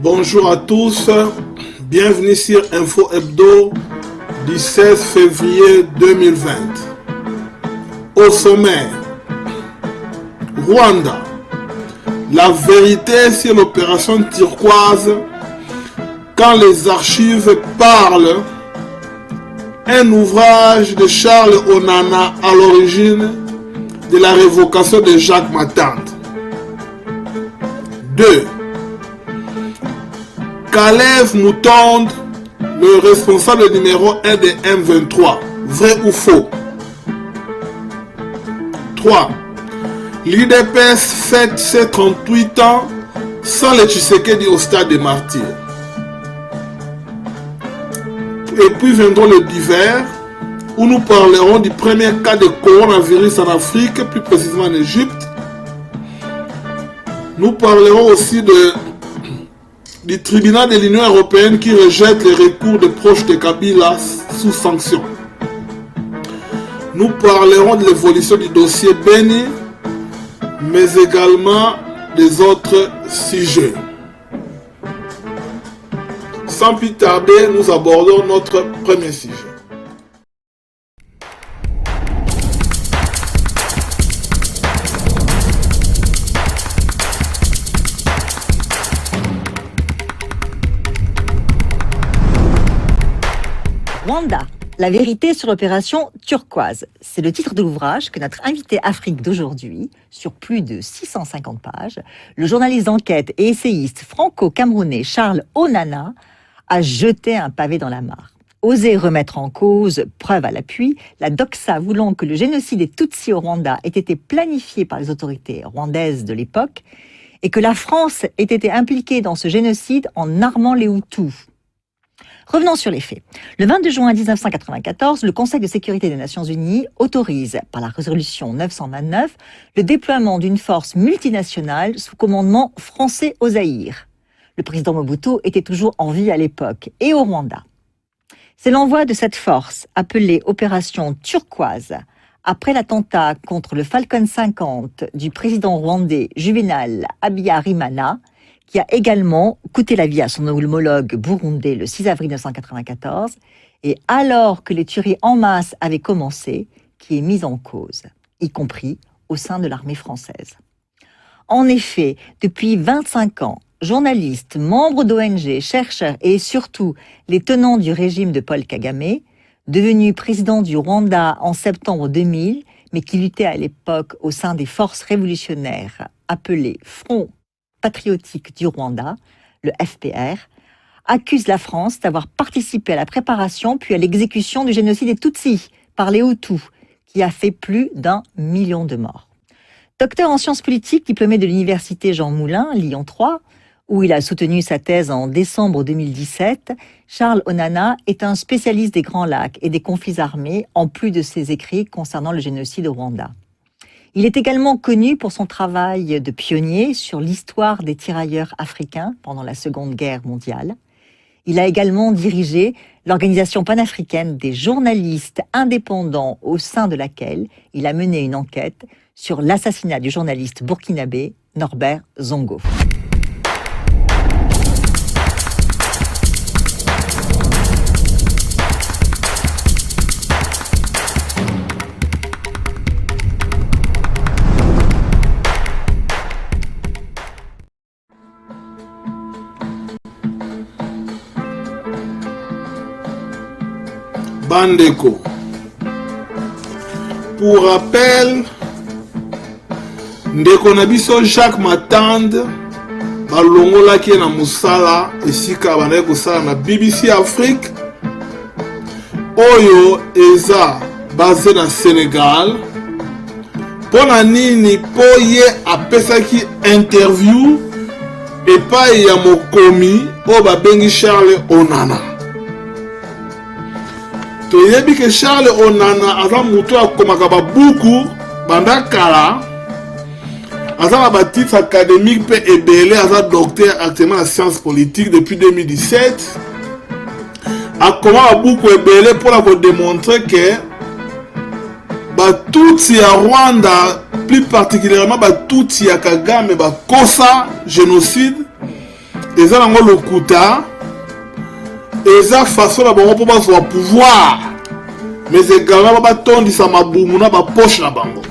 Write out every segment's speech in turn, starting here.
Bonjour à tous, bienvenue sur Info Hebdo du 16 février 2020. Au sommet, Rwanda, la vérité sur l'opération turquoise quand les archives parlent, un ouvrage de Charles Onana à l'origine de la révocation de Jacques Matante. 2. Kalev Moutonde, le responsable numéro 1 de M23, vrai ou faux? 3. L'UDPS fête ses 38 ans sans le Tshisekedi au stade des martyrs. Et puis viendront le divers, où nous parlerons du premier cas de coronavirus en Afrique, plus précisément en Égypte. Nous parlerons aussi du tribunal de l'Union européenne qui rejette les recours de proches de Kabila sous sanction. Nous parlerons de l'évolution du dossier Beni, mais également des autres sujets. Sans plus tarder, nous abordons notre premier sujet. Rwanda, la vérité sur l'opération turquoise. C'est le titre de l'ouvrage que notre invité Afrique d'aujourd'hui, sur plus de 650 pages, le journaliste d'enquête et essayiste franco-camerounais Charles Onana, a jeté un pavé dans la mare. Oser remettre en cause, preuve à l'appui, la doxa voulant que le génocide des Tutsis au Rwanda ait été planifié par les autorités rwandaises de l'époque et que la France ait été impliquée dans ce génocide en armant les Hutus. Revenons sur les faits. Le 22 juin 1994, le Conseil de sécurité des Nations Unies autorise, par la résolution 929, le déploiement d'une force multinationale sous commandement français au Zaïre. Le président Mobutu était toujours en vie à l'époque, et au Rwanda. C'est l'envoi de cette force, appelée Opération Turquoise, après l'attentat contre le Falcon 50 du président rwandais Juvenal Habyarimana, qui a également coûté la vie à son homologue burundais le 6 avril 1994, et alors que les tueries en masse avaient commencé, qui est mise en cause, y compris au sein de l'armée française. En effet, depuis 25 ans, journalistes, membres d'ONG, chercheurs et surtout les tenants du régime de Paul Kagame, devenu président du Rwanda en septembre 2000, mais qui luttait à l'époque au sein des forces révolutionnaires appelées Front patriotique du Rwanda, le FPR, accusent la France d'avoir participé à la préparation puis à l'exécution du génocide des Tutsis par les Hutus, qui a fait plus d'1 million de morts. Docteur en sciences politiques, diplômé de l'université Jean Moulin, Lyon 3, où il a soutenu sa thèse en décembre 2017, Charles Onana est un spécialiste des Grands Lacs et des conflits armés, en plus de ses écrits concernant le génocide au Rwanda. Il est également connu pour son travail de pionnier sur l'histoire des tirailleurs africains pendant la Seconde Guerre mondiale. Il a également dirigé l'Organisation panafricaine des journalistes indépendants au sein de laquelle il a mené une enquête sur l'assassinat du journaliste burkinabé Norbert Zongo. Bandeko. Pour rappel, ndeko na biso Jacques Matande balongolaki na musala esika bandaki kosala na BBC Afrique oyo eza basé na Sénégal. Pona nini po ye apesaki interview epai ya mokomi oyo babengi Charles Onana. Toyebi que Charles Onana aza mutu akomaka babuku banda kala, aza na batitre académique mpe ebele, aza docteur actuellement en sciences politiques depuis 2017. Akoma babuku ebele mpona kodémontrer que batutsi ya Rwanda, plus particulièrement batutsi ya Kagame, bakosa génocide eza nango lokuta, eza façon na bango mpo bazwa pouvoir, mais également batondisa mabumu na bapoche na bango.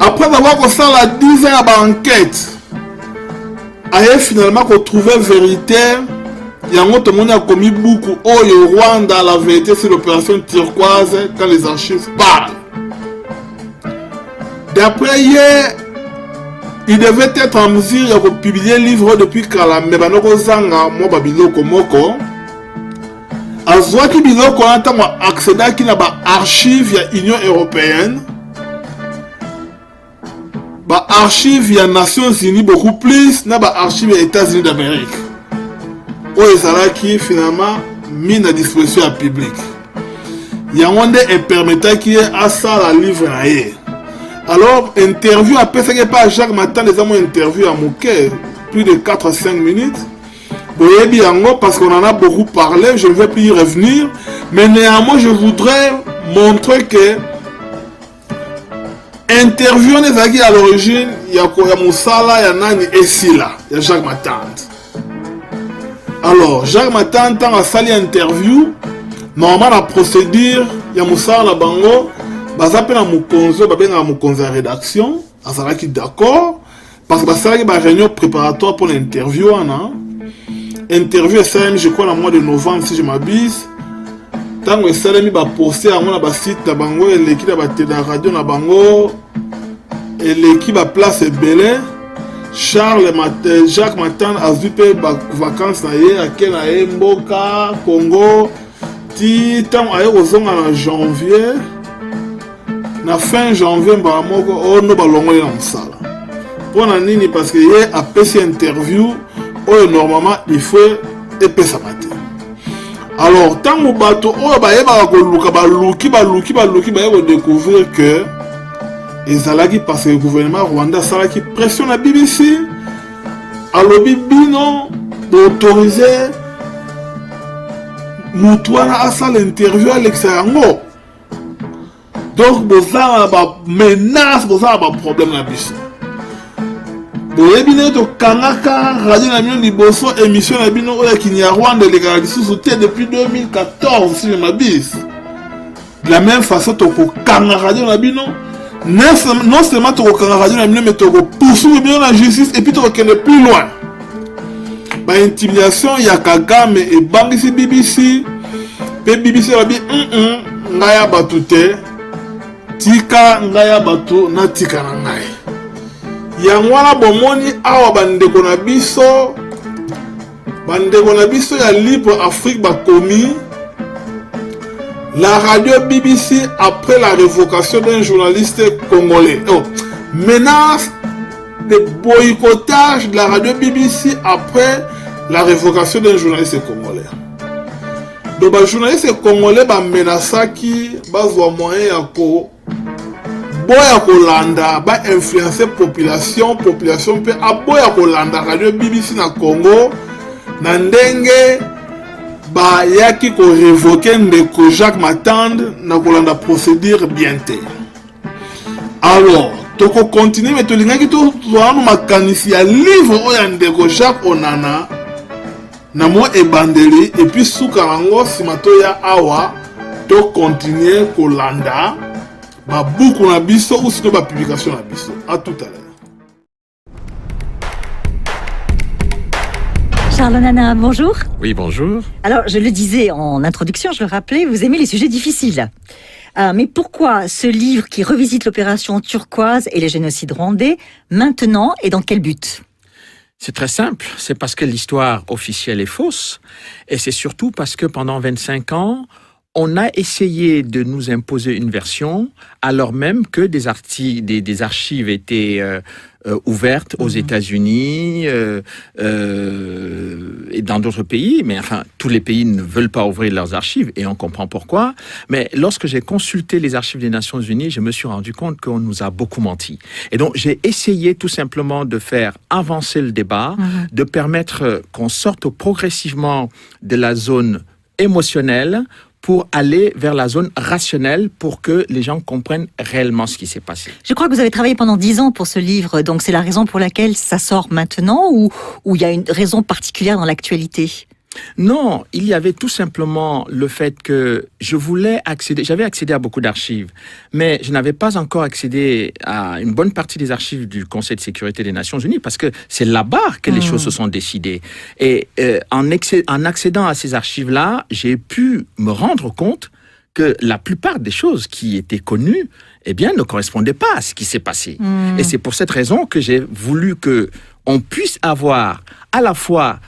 Après avoir kosala 10 ans ya baenquête, aye finalement retrouver vérité. Yango tomoni akomi buku oyo Rwanda, la vérité sur l'opération turquoise, quand les archives parlent. D'après hier, il devait être en mesure de publier le livre depuis kala, mais banoko zanga mo babiloko moko. Azwaki biloko ntango accédaki na ba archive ya Union européenne, ba archive ya Nations Unies beaucoup plus na ba archive ya États-Unis d'Amérique. Oyo ezalaki finalement mis à disposition ya public. Yango nde epermetaki ye asala livre na ye. Alors, interview apesaki pa Jacques Matand, eza mo interview à moke, plus de 4 à 5 minutes. Boyebi yango parce qu'on en a beaucoup parlé, je ne vais plus y revenir, mais néanmoins je voudrais montrer que interview nezaki à l'origine ya Moussala ya nani esila ya Jacques Matand. Alors, Jacques Matand tant a sali interview, normalement la procédure ya Moussala la bango, baza pe na mukonzo babenga na mukonzo ya rédaction, azalaki d'accord parce que basalaki ba réunion préparatoire pour l'interview wana. Interview esalemi je crois na mois de novembre si je m'abuse. Tango esalemi ba poster yango na ba site na bango, eleki na ba télé radio na bango, eleki ba place ebele. Jacques Matand a vu pe ba vacances na ye ake na ye mboka Congo ti tango aye kozonga na janvier, na fin janvier mbala moko ono balongoli na mosala. Pona nini? Parce que ye apesi interview oyo normalement il faut epesama te. Alors tango bato oyo bayebaka koluka baluki baye kodécouvrir que ezalaki parce que le gouvernement rwandais asalaki pression na BBC alobi bino d'autoriser mutu wana asala interview alekisa yango. Donc bozala ba menace, bozala ba problème na biso. Boyebi ne to kangaka radio na bino liboso émission na bino oyo Kinyarwanda elekaka lisusu te depuis 2014 si je m'abuse. De la même façon to kokanga radio na bino, non seulement to kokanga radio na bino, mais to poursuivre bino la justice et puis to kokende plus loin. Ba intimidation ya Kagame et bangisi BBC pe BBC ba bi ngaya batu te tika ngaya batu na tika na ngai. Yango wana bomoni awa bandeko na biso ya Libre Afrique bakomi la radio BBC après la révocation d'un journaliste congolais. Oh, menace de boycottage de la radio BBC après la révocation d'un journaliste congolais. Donc ba journaliste congolais ba menasaki bazwa moyen ya ko boya kolanda ba influencer population pe aboya kolanda radio BBC na Congo na ndenge ba yaki ko révoquer ndeko Jacques Matand na kolanda procédure bien te. Alors toko continuer mais tolingaki to zwana makanisi ya livre oya ndeko Jacques Onana na mo ebandeli et puis suka rango simato ya awa to continuer kolanda ba buku na biso ou sinon ba publication na biso. À tout à l'heure. Charles Onana, bonjour. Oui, bonjour. Alors, je le disais en introduction, je le rappelais, vous aimez les sujets difficiles. Mais pourquoi ce livre qui revisite l'opération turquoise et les génocides rwandais maintenant et dans quel but ? C'est très simple, c'est parce que l'histoire officielle est fausse et c'est surtout parce que pendant 25 ans, on a essayé de nous imposer une version alors même que des archives étaient ouvertes aux États-Unis et dans d'autres pays. Mais enfin, tous les pays ne veulent pas ouvrir leurs archives et on comprend pourquoi. Mais lorsque j'ai consulté les archives des Nations Unies, je me suis rendu compte qu'on nous a beaucoup menti. Et donc, j'ai essayé tout simplement de faire avancer le débat, de permettre qu'on sorte progressivement de la zone émotionnelle pour aller vers la zone rationnelle pour que les gens comprennent réellement ce qui s'est passé. Je crois que vous avez travaillé pendant 10 ans pour ce livre, donc c'est la raison pour laquelle ça sort maintenant ou il y a une raison particulière dans l'actualité? Non, il y avait tout simplement le fait que j'avais accédé à beaucoup d'archives, mais je n'avais pas encore accédé à une bonne partie des archives du Conseil de sécurité des Nations Unies, parce que c'est là-bas que les choses se sont décidées. Et en accédant à ces archives-là, j'ai pu me rendre compte que la plupart des choses qui étaient connues, eh bien, ne correspondaient pas à ce qui s'est passé. Et c'est pour cette raison que j'ai voulu que on puisse avoir à la fois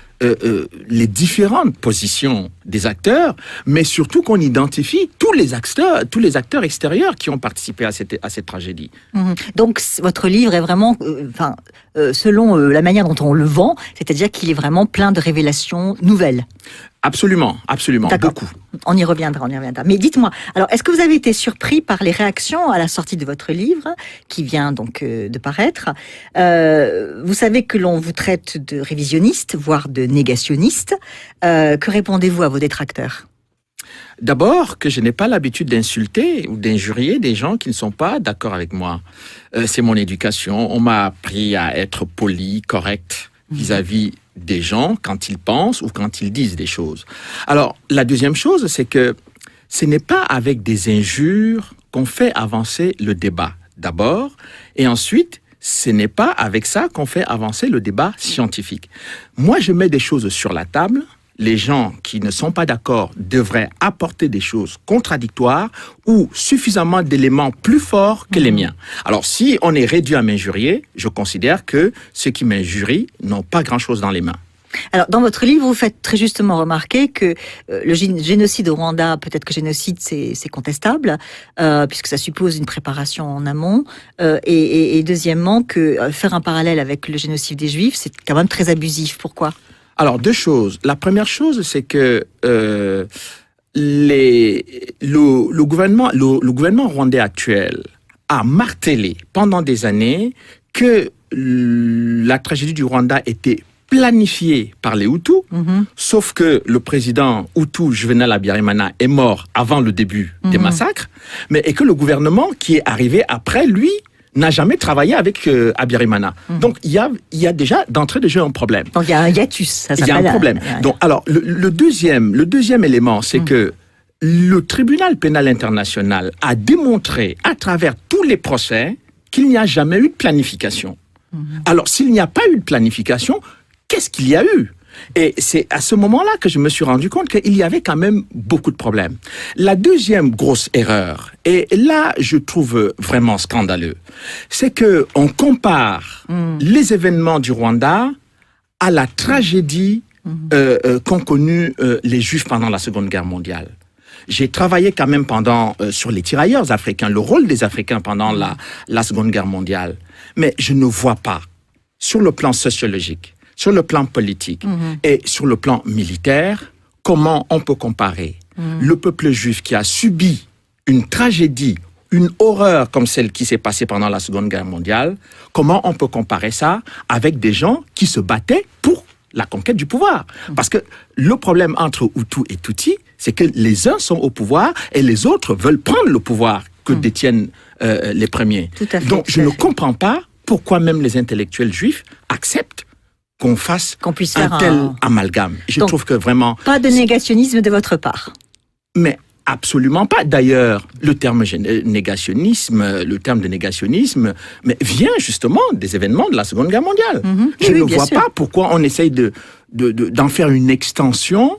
les différentes positions des acteurs, mais surtout qu'on identifie tous les acteurs extérieurs qui ont participé à cette tragédie. Donc votre livre est vraiment, selon la manière dont on le vend, c'est-à-dire qu'il est vraiment plein de révélations nouvelles. Absolument, D'accord. beaucoup. On y reviendra. Mais dites-moi, alors est-ce que vous avez été surpris par les réactions à la sortie de votre livre, qui vient donc de paraître? Vous savez que l'on vous traite de révisionniste, voire de négationniste. Que répondez-vous à vos détracteurs? D'abord, que je n'ai pas l'habitude d'insulter ou d'injurier des gens qui ne sont pas d'accord avec moi. C'est mon éducation. On m'a appris à être poli, correct vis-à-vis des gens quand ils pensent ou quand ils disent des choses. Alors, la deuxième chose, c'est que ce n'est pas avec des injures qu'on fait avancer le débat, d'abord, et ensuite, ce n'est pas avec ça qu'on fait avancer le débat scientifique. Moi, je mets des choses sur la table. Les gens qui ne sont pas d'accord devraient apporter des choses contradictoires ou suffisamment d'éléments plus forts que les miens. Alors, si on est réduit à m'injurier, je considère que ceux qui m'injurient n'ont pas grand-chose dans les mains. Alors, dans votre livre, vous faites très justement remarquer que le génocide au Rwanda, peut-être que génocide, c'est contestable, puisque ça suppose une préparation en amont, et deuxièmement, que faire un parallèle avec le génocide des Juifs, c'est quand même très abusif. Pourquoi ? Alors, deux choses. La première chose, c'est que le gouvernement rwandais actuel a martelé pendant des années que la tragédie du Rwanda était planifiée par les Hutus, sauf que le président Hutu Juvenal Habyarimana est mort avant le début des massacres, et que le gouvernement qui est arrivé après lui n'a jamais travaillé avec Habyarimana. Donc, il y a déjà, d'entrée de jeu, un problème. Donc, il y a un hiatus, ça s'appelle. Il y a un problème. Donc, alors, le deuxième élément, c'est que le tribunal pénal international a démontré, à travers tous les procès, qu'il n'y a jamais eu de planification. Alors, s'il n'y a pas eu de planification, qu'est-ce qu'il y a eu ? Et c'est à ce moment-là que je me suis rendu compte qu'il y avait quand même beaucoup de problèmes. La deuxième grosse erreur, et là je trouve vraiment scandaleux, c'est que on compare les événements du Rwanda à la tragédie qu'ont connue les Juifs pendant la Seconde Guerre mondiale. J'ai travaillé quand même sur les tirailleurs africains, le rôle des Africains pendant la Seconde Guerre mondiale. Mais je ne vois pas, sur le plan sociologique, sur le plan politique et sur le plan militaire, comment on peut comparer le peuple juif qui a subi une tragédie, une horreur comme celle qui s'est passée pendant la Seconde Guerre mondiale, comment on peut comparer ça avec des gens qui se battaient pour la conquête du pouvoir? Parce que le problème entre Hutu et Tutsi, c'est que les uns sont au pouvoir et les autres veulent prendre le pouvoir que détiennent les premiers. Tout à fait, donc je ne comprends pas pourquoi même les intellectuels juifs acceptent qu'on puisse faire un tel amalgame. Je trouve que vraiment... Pas de négationnisme de votre part. Mais absolument pas. D'ailleurs, le terme de négationnisme vient justement des événements de la Seconde Guerre mondiale. Je ne vois pas pourquoi on essaye d'en faire une extension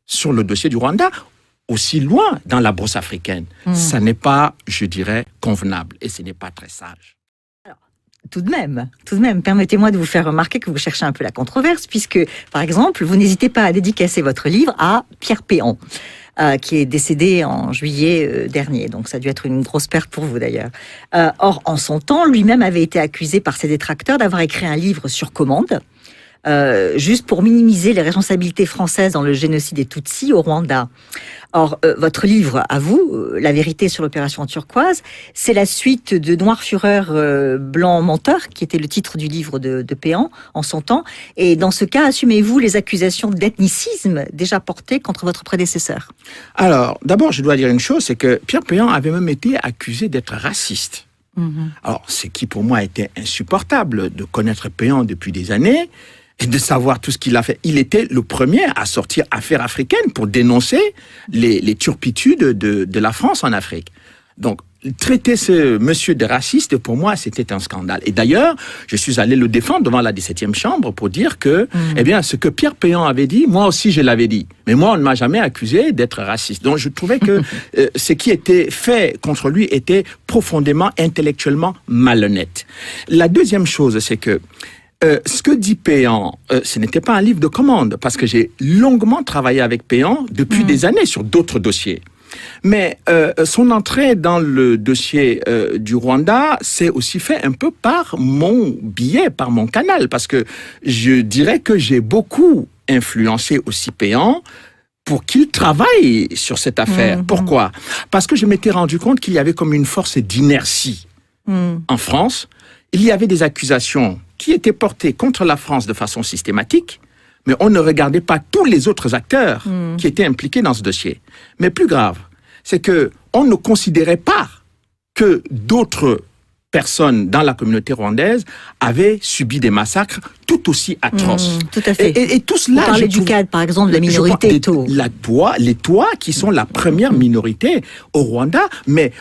sur le dossier du Rwanda aussi loin dans la brosse africaine. Ça n'est pas, je dirais, convenable et ce n'est pas très sage. Tout de même, permettez-moi de vous faire remarquer que vous cherchez un peu la controverse, puisque, par exemple, vous n'hésitez pas à dédicacer votre livre à Pierre Péan, qui est décédé en juillet dernier. Donc, ça a dû être une grosse perte pour vous, d'ailleurs. Or, en son temps, lui-même avait été accusé par ses détracteurs d'avoir écrit un livre sur commande, juste pour minimiser les responsabilités françaises dans le génocide des Tutsis au Rwanda. Or, votre livre, à vous, La vérité sur l'opération turquoise, c'est la suite de Noir Fureur, Blanc Menteur, qui était le titre du livre de Péan en son temps. Et dans ce cas, assumez-vous les accusations d'ethnicisme déjà portées contre votre prédécesseur? Alors, d'abord, je dois dire une chose, c'est que Pierre Péan avait même été accusé d'être raciste. Alors, ce qui pour moi était insupportable de connaître Péan depuis des années, et de savoir tout ce qu'il a fait. Il était le premier à sortir Affaires africaines pour dénoncer les turpitudes de la France en Afrique. Donc, traiter ce monsieur de raciste, pour moi, c'était un scandale. Et d'ailleurs, je suis allé le défendre devant la 17e chambre pour dire que, eh bien, ce que Pierre Péan avait dit, moi aussi je l'avais dit. Mais moi, on ne m'a jamais accusé d'être raciste. Donc, je trouvais que ce qui était fait contre lui était profondément, intellectuellement malhonnête. La deuxième chose, c'est que ce que dit Péan, ce n'était pas un livre de commande, parce que j'ai longuement travaillé avec Péan depuis des années sur d'autres dossiers. Mais son entrée dans le dossier du Rwanda s'est aussi fait un peu par mon biais, par mon canal, parce que je dirais que j'ai beaucoup influencé aussi Péan pour qu'il travaille sur cette affaire. Pourquoi? Parce que je m'étais rendu compte qu'il y avait comme une force d'inertie en France. Il y avait des accusations qui étaient portées contre la France de façon systématique, mais on ne regardait pas tous les autres acteurs qui étaient impliqués dans ce dossier. Mais plus grave, c'est que on ne considérait pas que d'autres personnes dans la communauté rwandaise avaient subi des massacres tout aussi atroces. Tout à fait. Et tout cela, vous parlez du cadre, par exemple, de la minorité Hutu. Les Touas, qui sont la première minorité au Rwanda, mais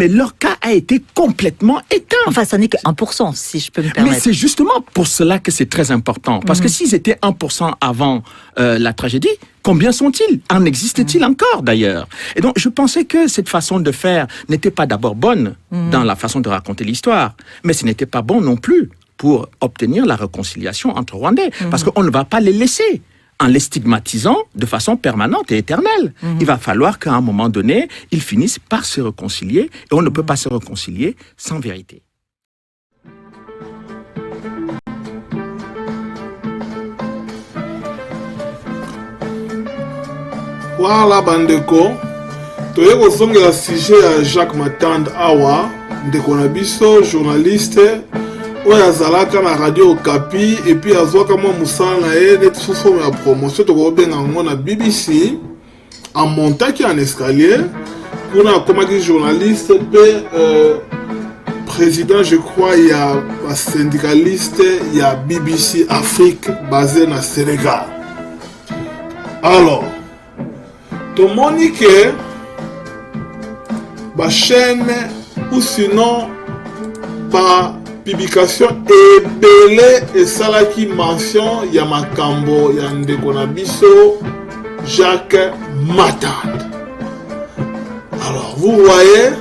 leur cas a été complètement éteint. Enfin, ça n'est que 1%, si je peux me permettre. Mais c'est justement pour cela que c'est très important. Parce que s'ils étaient 1% avant la tragédie, combien sont-ils? En existe-t-il encore, d'ailleurs? Et donc, je pensais que cette façon de faire n'était pas d'abord bonne dans la façon de raconter l'histoire, mais ce n'était pas bon non plus pour obtenir la réconciliation entre Rwandais. Parce qu'on ne va pas les laisser en les stigmatisant de façon permanente et éternelle. Il va falloir qu'à un moment donné, ils finissent par se réconcilier, et on ne peut pas se réconcilier sans vérité. Voilà bandeko, toye kozongela sujet ya Jacques Matande awa, ndeko na biso journaliste oyo azalaka na radio Okapi et puis azwaka mwa musala na ye neti sous forme ya promotion tokobenga yango na BBC amontaki en escalier kuna akomaki journaliste mpe président je crois ya syndicaliste ya BBC Afrique basé na Sénégal. Alors tomoni ke ba chaîne ou sinon ba publication ebele esalaki mention ya makambo ya ndeko na biso Jacques Matande. Alors vous voyez,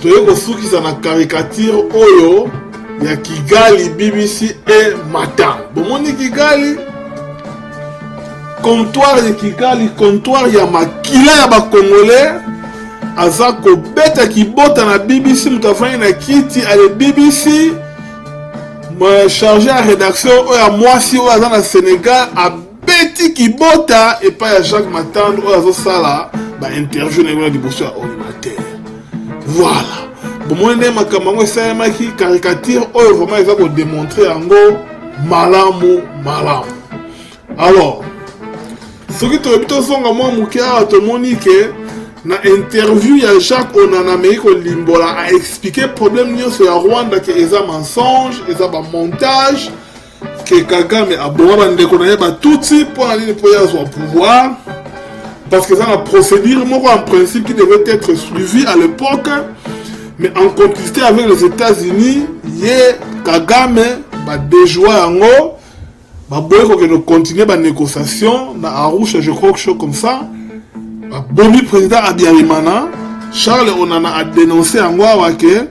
toye kosukisa na caricature oyo ya Kigali BBC et Matande. Bomoni Kigali, comptoir ya Kigali, comptoir ya makila ya ba Congolais. Aza kobeta kibota na BBC mutafanya na kiti ale BBC chargé à rédaction oya mwasi oyo aza na Sénégal abeti kibota epai ya Jacques Matande oyo azosala ba interview na ngona liboso ya ordinateur. Voilà, bomoni nde makambo yango esalemaki caricature oyo vraiment eza kodémontrer yango malamu. Alors soki toyebi tozonga mwa moke awa tomoni ke na interview ya Jacques Onana Meiko Limbola a expliqué problème nyonso ya Rwanda ke eza mensonge, eza ba montage, que Kagame a bon bandeko na ye ba tutsi pour aller pour yazwa pouvoir, parce que ça la procédure moko en principe qui devait être suivi à l'époque, mais en complicité avec les États-Unis, ye Kagame ba déjouer yango, ba boye ko que continuer ba négociation na Arusha, je crois que chose comme ça. Bomi président Abiyarimana, Charles Onana a dénoncé en Wawa que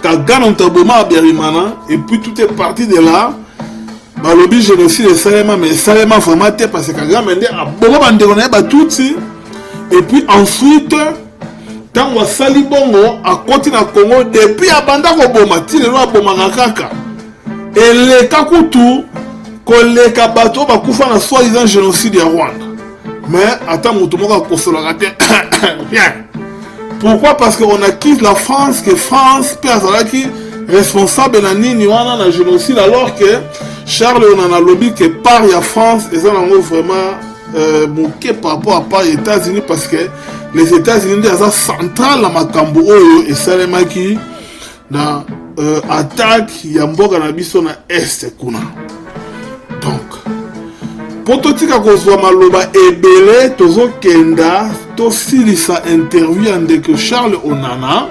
Kagame Ontaboma Abiyarimana, et puis tout est parti de là. Balobi génocide de Salema, mais Salema vraiment parce que Kagame a beaucoup bandéroné Batutsi, et puis ensuite, tant que Sali Bongo a continué à Congo, depuis Abanda Koboma, Tile Loa Boma Kaka. eleka kutu koleka bato bakufa na soi-disant génocide ya Rwanda. Mais ata moto moko akosolaka te bien. Pourquoi? Parce qu'on accuse la France que France peut azalaki responsable na nini wana na génocide, alors que Charles on a lobby que par ya France eza nango vraiment moqué par rapport à par les États-Unis, parce que les États-Unis sont centrales na makambo oyo esalemaki na attaque ya mboka na biso na est kuna. Donc pototika kozwa maloba ebele tozokenda tosilisa interview ya ndeko Charles Onana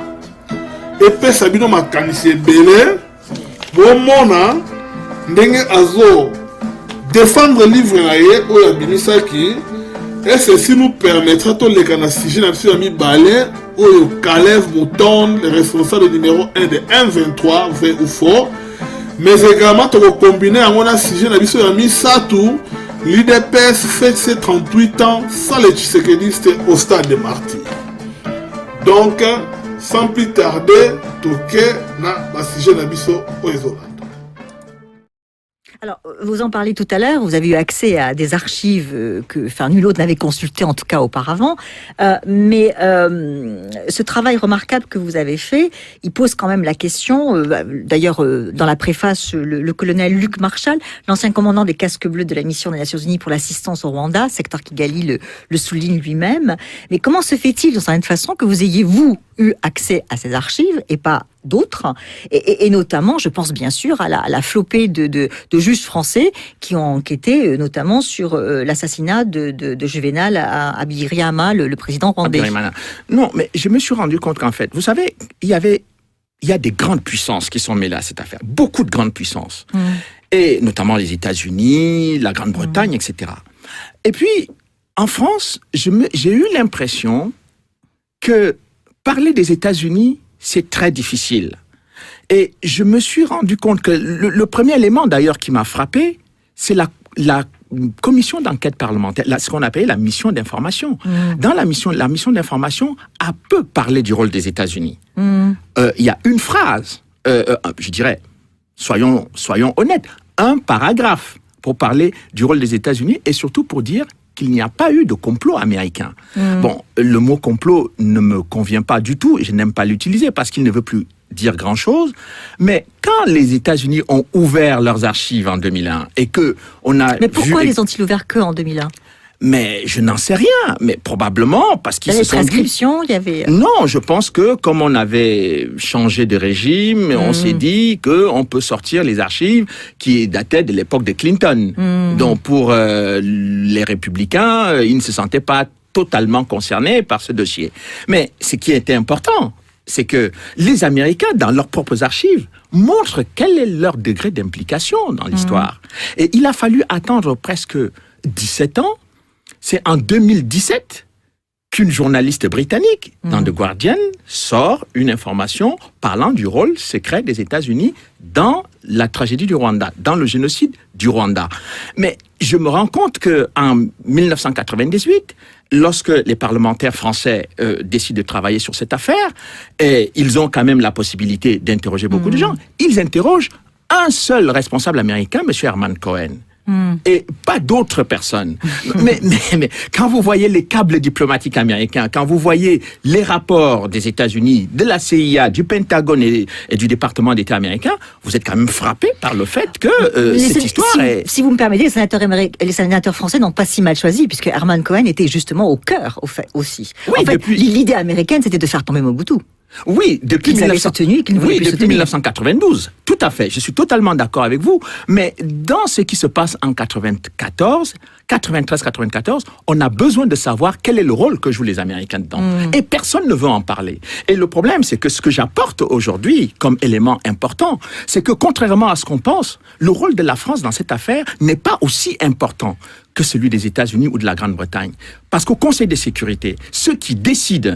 epesa bino makanisi ebele bomona ndenge azo défendre livre na ye oyo abimisaki, et ceci nous permettra de leka na sujet na biso ya mibale oyo Caleb Mouton, le responsable numéro 1 de 123 vrai ou faux, mais également de combiner en un sujet na biso ya misatou. L'IDPS fête ses 38 ans sans les tshisekidistes au stade de martyrs. Donc, sans plus tarder, toke na sujet na biso au Isolande. Alors, vous en parlez tout à l'heure, vous avez eu accès à des archives que nul autre n'avait consulté, en tout cas auparavant. Mais ce travail remarquable que vous avez fait, il pose quand même la question, d'ailleurs dans la préface, le colonel Luc Marshall, l'ancien commandant des casques bleus de la mission des Nations Unies pour l'assistance au Rwanda, secteur Kigali, le souligne lui-même. Mais comment se fait-il, d'une certaine façon, que vous ayez, vous, eu accès à ces archives et pas d'autres, et notamment, je pense bien sûr à la flopée de juges français qui ont enquêté notamment sur l'assassinat de Juvenal à Bigirimana, le président rwandais. Non, mais je me suis rendu compte qu'en fait, vous savez, il y a des grandes puissances qui sont mêlées à cette affaire, beaucoup de grandes puissances, et notamment les États-Unis, la Grande-Bretagne, etc. Et puis, en France, j'ai eu l'impression que parler des États-Unis, c'est très difficile. Et je me suis rendu compte que le premier élément d'ailleurs qui m'a frappé, c'est la commission d'enquête parlementaire, ce qu'on appelle la mission d'information. Dans la mission d'information a peu parlé du rôle des États-Unis. Il y a une phrase, je dirais, soyons honnêtes, un paragraphe pour parler du rôle des États-Unis et surtout pour dire qu'il n'y a pas eu de complot américain. Bon, le mot complot ne me convient pas du tout, et je n'aime pas l'utiliser parce qu'il ne veut plus dire grand-chose, mais quand les États-Unis ont ouvert leurs archives en 2001 et que on a Mais pourquoi les ont-ils ouverts que en 2001 ? Mais je n'en sais rien, mais probablement parce qu'ils se sont dit... il y avait... Non, je pense que comme on avait changé de régime, on s'est dit qu'on peut sortir les archives qui dataient de l'époque de Clinton. Donc pour les républicains, ils ne se sentaient pas totalement concernés par ce dossier. Mais ce qui était important, c'est que les Américains, dans leurs propres archives, montrent quel est leur degré d'implication dans l'histoire. Et il a fallu attendre presque 17 ans. C'est en 2017 qu'une journaliste britannique, dans The Guardian, sort une information parlant du rôle secret des États-Unis dans la tragédie du Rwanda, dans le génocide du Rwanda. Mais je me rends compte qu'en 1998, lorsque les parlementaires français décident de travailler sur cette affaire, et ils ont quand même la possibilité d'interroger beaucoup de gens, ils interrogent un seul responsable américain, M. Herman Cohen. Et pas d'autres personnes. mais quand vous voyez les câbles diplomatiques américains, quand vous voyez les rapports des États-Unis, de la CIA, du Pentagone et du département d'État américain, vous êtes quand même frappé par le fait que cette histoire est... Si vous me permettez, les sénateurs français n'ont pas si mal choisi, puisque Herman Cohen était justement au cœur, au fait, aussi. Oui, en fait, l'idée américaine, c'était de faire tomber Mobutu. Oui, depuis 1992, tout à fait. Je suis totalement d'accord avec vous. Mais dans ce qui se passe en 93-94, on a besoin de savoir quel est le rôle que jouent les Américains dedans. Et personne ne veut en parler. Et le problème, c'est que ce que j'apporte aujourd'hui comme élément important, c'est que contrairement à ce qu'on pense, le rôle de la France dans cette affaire n'est pas aussi important que celui des États-Unis ou de la Grande-Bretagne. Parce qu'au Conseil de sécurité, ceux qui décident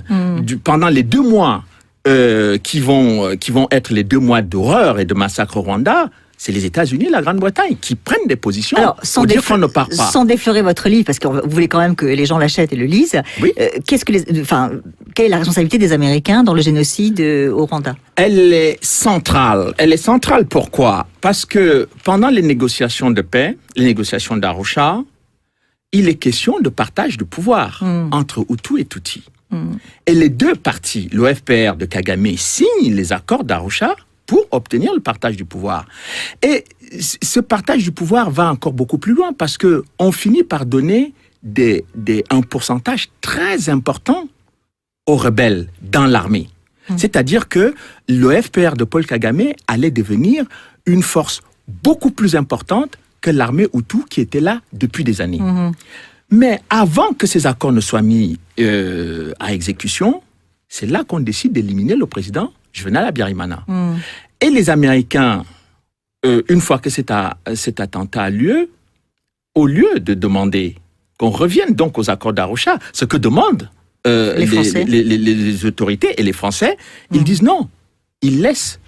pendant les 2 mois qui vont être les 2 mois d'horreur et de massacre au Rwanda, c'est les États-Unis et la Grande-Bretagne qui prennent des positions Alors, pour dire qu'on ne part pas. Sans déflorer votre livre, parce que vous voulez quand même que les gens l'achètent et le lisent, Oui. quelle est la responsabilité des Américains dans le génocide au Rwanda? Elle est centrale. Elle est centrale pourquoi? Parce que pendant les négociations de paix, les négociations d'Arusha, il est question de partage de pouvoir entre Hutu et Tutsi. Et les deux parties, l'OFPR de Kagame, signent les accords d'Arusha pour obtenir le partage du pouvoir. Et ce partage du pouvoir va encore beaucoup plus loin parce que on finit par donner un pourcentage très important aux rebelles dans l'armée. C'est-à-dire que l'OFPR de Paul Kagame allait devenir une force beaucoup plus importante que l'armée Hutu qui était là depuis des années. Mais avant que ces accords ne soient mis à exécution, c'est là qu'on décide d'éliminer le président Juvenal Habyarimana. Et les Américains, une fois que cet attentat a lieu, au lieu de demander qu'on revienne donc aux accords d'Arusha, ce que demandent les autorités et les Français, ils disent non. Ils laissent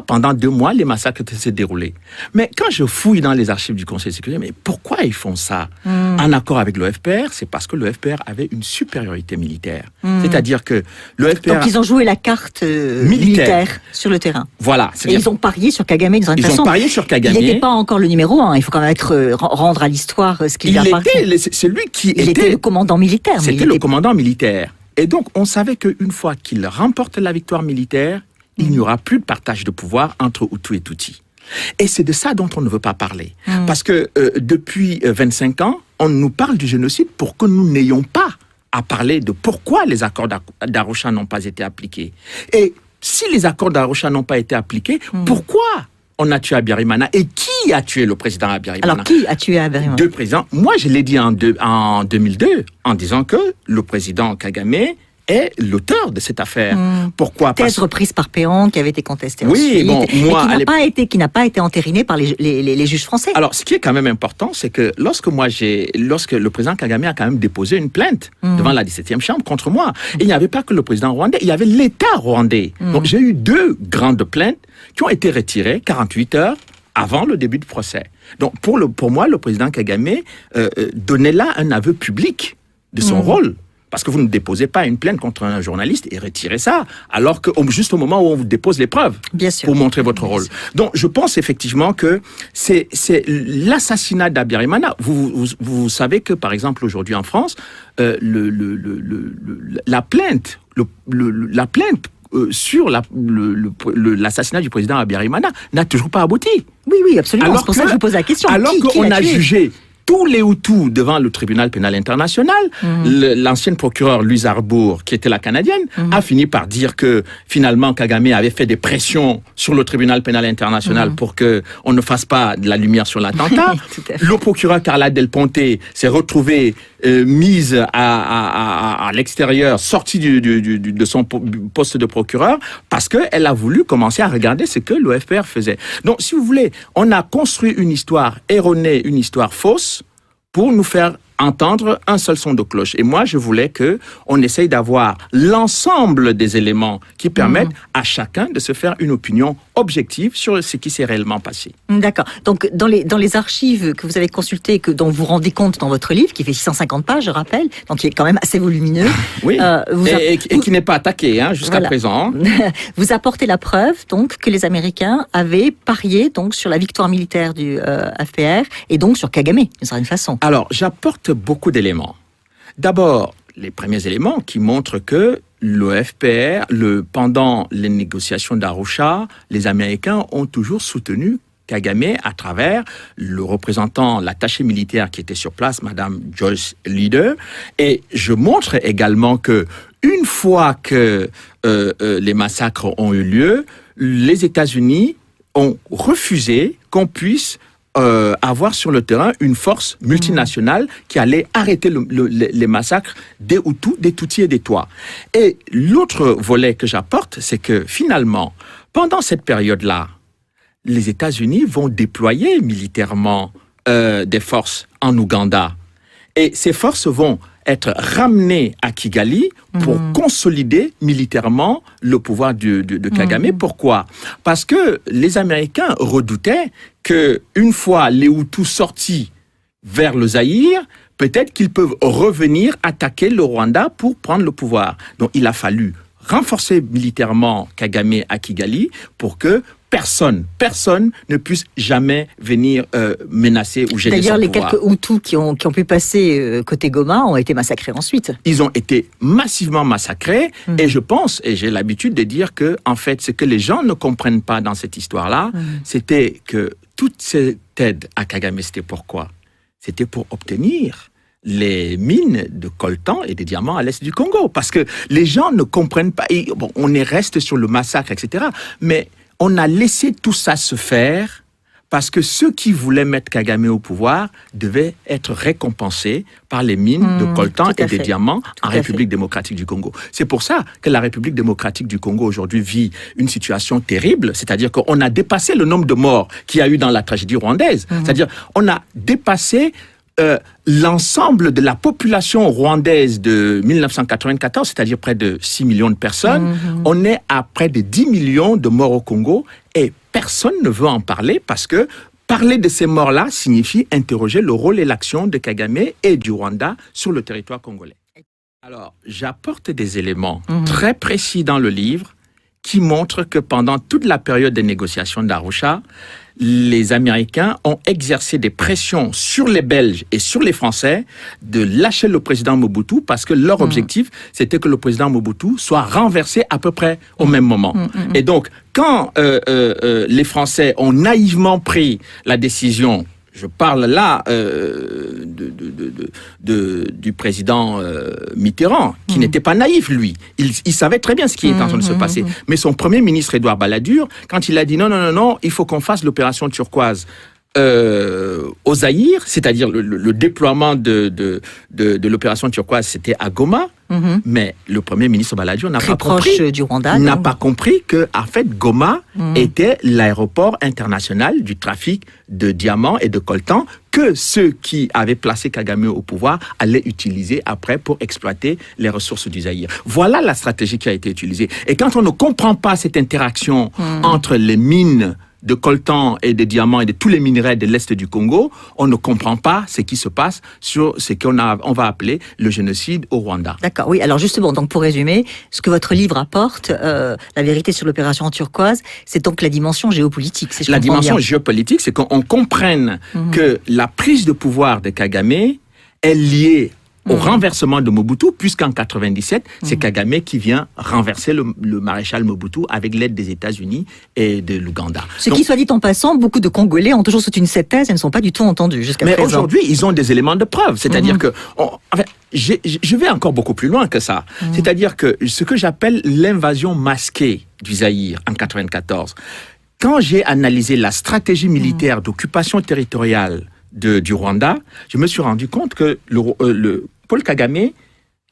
pendant 2 mois, les massacres se dérouler. Mais quand je fouille dans les archives du Conseil de sécurité, mais pourquoi ils font ça en accord avec l'OFPR? C'est parce que l'OFPR avait une supériorité militaire. C'est-à-dire que l'OFPR... Donc ils ont joué la carte militaire sur le terrain. Voilà. Et ils ont parié sur Kagame d'une certaine façon. Ils ont parié sur Kagame. Il n'était pas encore le numéro 1. Il faut quand même rendre à l'histoire ce qu'il a appartenu. C'est lui qui Il était le commandant militaire. C'était le commandant militaire. Et donc, on savait qu'une fois qu'il remporte la victoire militaire, il n'y aura plus de partage de pouvoir entre Hutu et Tutsi. Et c'est de ça dont on ne veut pas parler. Parce que depuis 25 ans, on nous parle du génocide pour que nous n'ayons pas à parler de pourquoi les accords d'Arusha n'ont pas été appliqués. Et si les accords d'Arusha n'ont pas été appliqués, pourquoi on a tué Habyarimana? Et qui a tué le président Habyarimana? Alors, qui a tué Habyarimana? 2 présidents. Moi, je l'ai dit en 2002, en disant que le président Kagame est l'auteur de cette affaire. Pourquoi? Thèse reprise par Péan, qui avait été contestée oui, ensuite, bon, moi, qui n'a pas été entérinée par les juges français. Alors, ce qui est quand même important, c'est que lorsque le président Kagame a quand même déposé une plainte devant la 17e chambre contre moi, il n'y avait pas que le président rwandais, il y avait l'État rwandais. Donc, j'ai eu 2 grandes plaintes qui ont été retirées 48 heures avant le début du procès. Donc, pour moi, le président Kagame donnait là un aveu public de son rôle. Parce que vous ne déposez pas une plainte contre un journaliste et retirez ça, alors que juste au moment où on vous dépose les preuves pour montrer votre rôle. Donc, je pense effectivement que c'est l'assassinat d'Habyarimana. Vous savez que, par exemple, aujourd'hui en France, la plainte sur l'assassinat du président Habyarimana n'a toujours pas abouti. Oui, absolument. C'est pour ça que je vous pose la question. Alors qu'on a jugé tous les Hutus devant le tribunal pénal international, l'ancienne procureure Louise Arbour, qui était la Canadienne, a fini par dire que finalement Kagame avait fait des pressions sur le tribunal pénal international pour que on ne fasse pas de la lumière sur l'attentat. Le procureur Carla Del Ponte s'est retrouvé mise à l'extérieur, sortie de son poste de procureur, parce qu'elle a voulu commencer à regarder ce que l'OFPR faisait. Donc, si vous voulez, on a construit une histoire erronée, une histoire fausse, pour nous faire entendre un seul son de cloche. Et moi, je voulais que on essaye d'avoir l'ensemble des éléments qui permettent à chacun de se faire une opinion objective sur ce qui s'est réellement passé. D'accord. Donc, dans les archives que vous avez consultées, dont vous rendez compte dans votre livre, qui fait 650 pages, je rappelle, donc qui est quand même assez volumineux. Oui, et qui n'est pas attaqué jusqu'à présent. Vous apportez la preuve, donc, que les Américains avaient parié donc, sur la victoire militaire du FPR et donc sur Kagame, d'une certaine façon. Alors, j'apporte beaucoup d'éléments. D'abord, les premiers éléments qui montrent que l'OFPR, pendant les négociations d'Arusha, les Américains ont toujours soutenu Kagame à travers le représentant, l'attaché militaire qui était sur place, Madame Joyce Leader. Et je montre également que une fois que les massacres ont eu lieu, les États-Unis ont refusé qu'on puisse avoir sur le terrain une force multinationale qui allait arrêter les massacres des Hutus, des Tutsis et des Twa. Et l'autre volet que j'apporte, c'est que finalement, pendant cette période-là, les États-Unis vont déployer militairement des forces en Ouganda. Et ces forces vont être ramenés à Kigali pour consolider militairement le pouvoir de Kagame. Pourquoi? Parce que les Américains redoutaient qu'une fois les Hutus sortis vers le Zaïre, peut-être qu'ils peuvent revenir attaquer le Rwanda pour prendre le pouvoir. Donc il a fallu renforcer militairement Kagame à Kigali pour que personne ne puisse jamais venir menacer ou gêner son pouvoir. D'ailleurs, les quelques Hutus qui ont pu passer côté Goma ont été massacrés ensuite. Ils ont été massivement massacrés et je pense, et j'ai l'habitude de dire que, en fait, ce que les gens ne comprennent pas dans cette histoire-là, c'était que toute cette aide à Kagame, c'était pourquoi? C'était pour obtenir les mines de coltan et des diamants à l'est du Congo. Parce que les gens ne comprennent pas. Et, bon, on reste sur le massacre, etc. Mais on a laissé tout ça se faire parce que ceux qui voulaient mettre Kagame au pouvoir devaient être récompensés par les mines de coltan et des diamants en République démocratique du Congo. C'est pour ça que la République démocratique du Congo aujourd'hui vit une situation terrible, c'est-à-dire qu'on a dépassé le nombre de morts qu'il y a eu dans la tragédie rwandaise. C'est-à-dire on a dépassé l'ensemble de la population rwandaise de 1994, c'est-à-dire près de 6 millions de personnes, on est à près de 10 millions de morts au Congo et personne ne veut en parler parce que parler de ces morts-là signifie interroger le rôle et l'action de Kagame et du Rwanda sur le territoire congolais. Alors, j'apporte des éléments très précis dans le livre qui montrent que pendant toute la période des négociations d'Arusha, les Américains ont exercé des pressions sur les Belges et sur les Français de lâcher le président Mobutu parce que leur objectif, c'était que le président Mobutu soit renversé à peu près au même moment. Et donc, quand les Français ont naïvement pris la décision, je parle là du président Mitterrand, qui n'était pas naïf, lui. Il savait très bien ce qui est en train de se passer. Mais son premier ministre, Édouard Balladur, quand il a dit non, il faut qu'on fasse l'opération turquoise au Zaïre, c'est-à-dire le déploiement de l'opération turquoise, c'était à Goma, mais le premier ministre Balladur n'a pas compris du Rwanda, pas compris que en fait Goma était l'aéroport international du trafic de diamants et de coltan que ceux qui avaient placé Kagame au pouvoir allaient utiliser après pour exploiter les ressources du Zaïre. Voilà la stratégie qui a été utilisée. Et quand on ne comprend pas cette interaction entre les mines de coltan et de diamants et de tous les minerais de l'Est du Congo, on ne comprend pas ce qui se passe sur ce qu'on va appeler le génocide au Rwanda. D'accord, oui. Alors justement, donc pour résumer, ce que votre livre apporte, la vérité sur l'opération turquoise, c'est donc la dimension géopolitique. Si je la dimension bien. Géopolitique, c'est qu'on comprenne que la prise de pouvoir de Kagame est liée au renversement de Mobutu, puisqu'en 97, c'est Kagame qui vient renverser le maréchal Mobutu avec l'aide des États-Unis et de l'Ouganda. Qui, soit dit en passant, beaucoup de Congolais ont toujours soutenu cette thèse et ne sont pas du tout entendus jusqu'à présent. Mais aujourd'hui, ils ont des éléments de preuve. C'est-à-dire que... je vais encore beaucoup plus loin que ça. C'est-à-dire que ce que j'appelle l'invasion masquée du Zaïre en 94, quand j'ai analysé la stratégie militaire d'occupation territoriale du Rwanda, je me suis rendu compte que Paul Kagame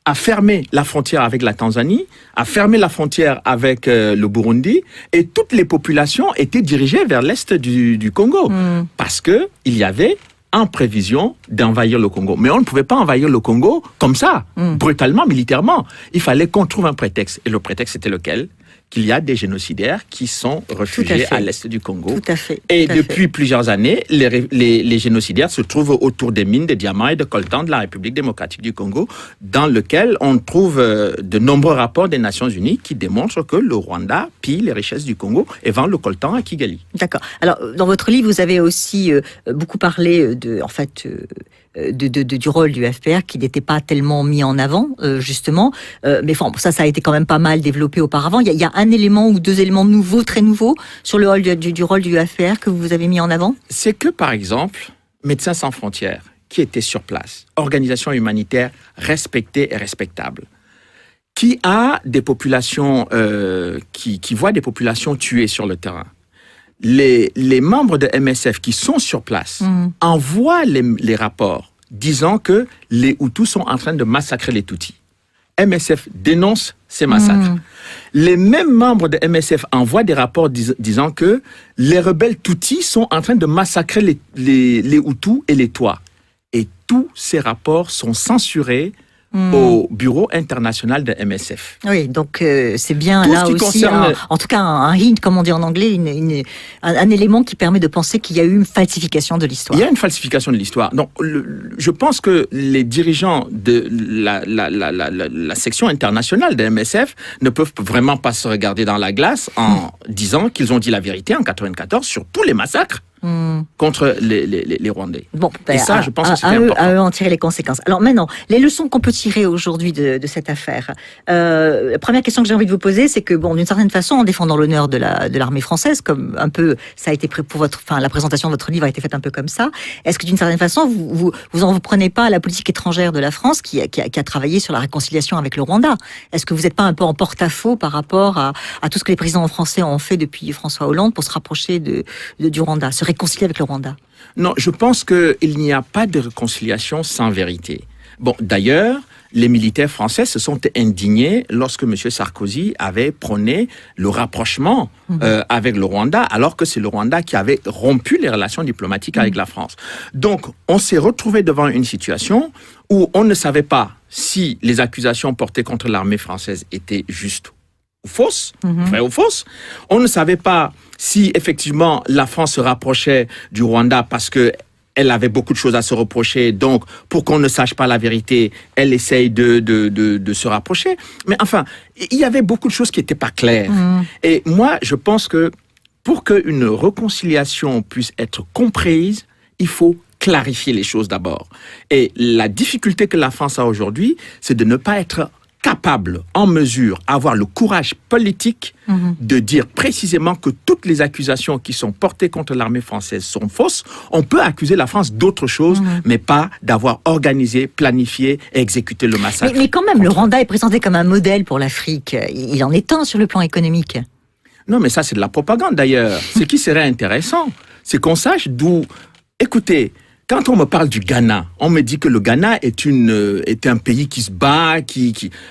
a fermé la frontière avec la Tanzanie, a fermé la frontière avec le Burundi, et toutes les populations étaient dirigées vers l'est du Congo, parce que il y avait en prévision d'envahir le Congo. Mais on ne pouvait pas envahir le Congo comme ça, brutalement, militairement. Il fallait qu'on trouve un prétexte. Et le prétexte, c'était lequel? Qu'il y a des génocidaires qui sont réfugiés à l'est du Congo. Tout à fait. Et depuis plusieurs années, les génocidaires se trouvent autour des mines de diamants et de coltan de la République démocratique du Congo, dans lequel on trouve de nombreux rapports des Nations Unies qui démontrent que le Rwanda pille les richesses du Congo et vend le coltan à Kigali. D'accord. Alors, dans votre livre, vous avez aussi beaucoup parlé du rôle du FPR qui n'était pas tellement mis en avant, justement. Mais bon, ça a été quand même pas mal développé auparavant. Il y a un élément ou deux éléments nouveaux, très nouveaux, sur le rôle du rôle du FPR que vous avez mis en avant? C'est que, par exemple, Médecins sans frontières, qui était sur place, organisation humanitaire respectée et respectable, qui a des populations, qui voit des populations tuées sur le terrain. Les membres de MSF qui sont sur place envoient les rapports disant que les Hutus sont en train de massacrer les Tutsis. MSF dénonce ces massacres. Les mêmes membres de MSF envoient des rapports disant que les rebelles Tutsis sont en train de massacrer les Hutus et les Twa. Et tous ces rapports sont censurés au bureau international de MSF. Oui, donc c'est bien Tout là ce qui aussi, concerne- en tout cas un hint, comme on dit en anglais, un élément qui permet de penser qu'il y a eu une falsification de l'histoire. Il y a une falsification de l'histoire. Donc, je pense que les dirigeants de la section internationale de MSF ne peuvent vraiment pas se regarder dans la glace en disant qu'ils ont dit la vérité en 94 sur tous les massacres contre les Rwandais. Bon, Et ça, je pense que c'était important. à eux en tirer les conséquences. Alors maintenant, les leçons qu'on peut tirer aujourd'hui de cette affaire. La première question que j'ai envie de vous poser, c'est que, bon, d'une certaine façon, en défendant l'honneur de l'armée française, comme un peu ça a été pris pour la présentation de votre livre a été faite un peu comme ça. Est-ce que d'une certaine façon, vous en prenez pas à la politique étrangère de la France qui a travaillé sur la réconciliation avec le Rwanda? Est-ce que vous n'êtes pas un peu en porte-à-faux par rapport à tout ce que les présidents français ont fait depuis François Hollande pour se rapprocher du Rwanda, se réconcilier avec le Rwanda? Non, je pense qu'il n'y a pas de réconciliation sans vérité. Bon, d'ailleurs, les militaires français se sont indignés lorsque M. Sarkozy avait prôné le rapprochement avec le Rwanda, alors que c'est le Rwanda qui avait rompu les relations diplomatiques avec la France. Donc, on s'est retrouvé devant une situation où on ne savait pas si les accusations portées contre l'armée française étaient justes ou fausses, vraies ou fausses. On ne savait pas si effectivement la France se rapprochait du Rwanda parce que elle avait beaucoup de choses à se reprocher, donc pour qu'on ne sache pas la vérité, elle essaye de se rapprocher. Mais enfin, il y avait beaucoup de choses qui n'étaient pas claires. Et moi, je pense que pour qu'une réconciliation puisse être comprise, il faut clarifier les choses d'abord. Et la difficulté que la France a aujourd'hui, c'est de ne pas être capable, en mesure, avoir le courage politique de dire précisément que toutes les accusations qui sont portées contre l'armée française sont fausses. On peut accuser la France d'autre chose, mais pas d'avoir organisé, planifié et exécuté le massacre. Mais quand même, le Rwanda est présenté comme un modèle pour l'Afrique. Il en est un sur le plan économique. Non, mais ça, c'est de la propagande d'ailleurs. Ce qui serait intéressant, c'est qu'on sache d'où... Écoutez, quand on me parle du Ghana, on me dit que le Ghana est un pays qui se bat,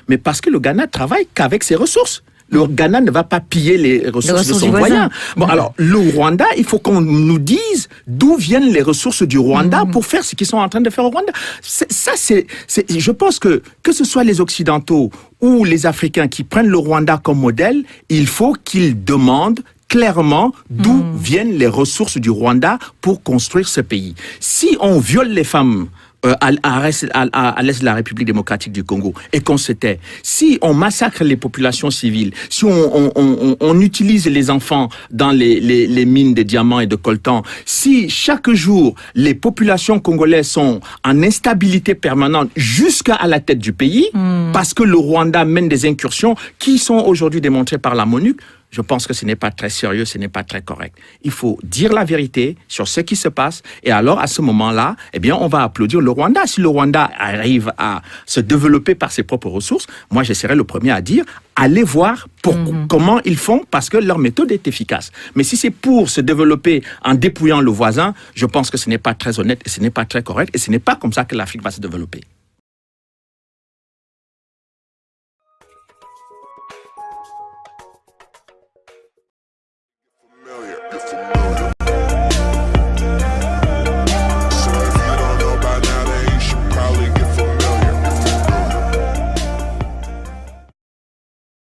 mais parce que le Ghana travaille qu'avec ses ressources. Le Ghana ne va pas piller les ressources de son voisin. Bon, alors, le Rwanda, il faut qu'on nous dise d'où viennent les ressources du Rwanda pour faire ce qu'ils sont en train de faire au Rwanda. Je pense que ce soit les Occidentaux ou les Africains qui prennent le Rwanda comme modèle, il faut qu'ils demandent clairement d'où viennent les ressources du Rwanda pour construire ce pays. Si on viole les femmes à l'est de la République démocratique du Congo et qu'on se tait, si on massacre les populations civiles, si on utilise les enfants dans les mines de diamants et de coltan, si chaque jour les populations congolaises sont en instabilité permanente jusqu'à la tête du pays, parce que le Rwanda mène des incursions qui sont aujourd'hui démontrées par la MONUC, je pense que ce n'est pas très sérieux, ce n'est pas très correct. Il faut dire la vérité sur ce qui se passe et alors à ce moment-là, eh bien, on va applaudir le Rwanda. Si le Rwanda arrive à se développer par ses propres ressources, moi je serai le premier à dire allez voir comment ils font parce que leur méthode est efficace. Mais si c'est pour se développer en dépouillant le voisin, je pense que ce n'est pas très honnête et ce n'est pas très correct et ce n'est pas comme ça que l'Afrique va se développer.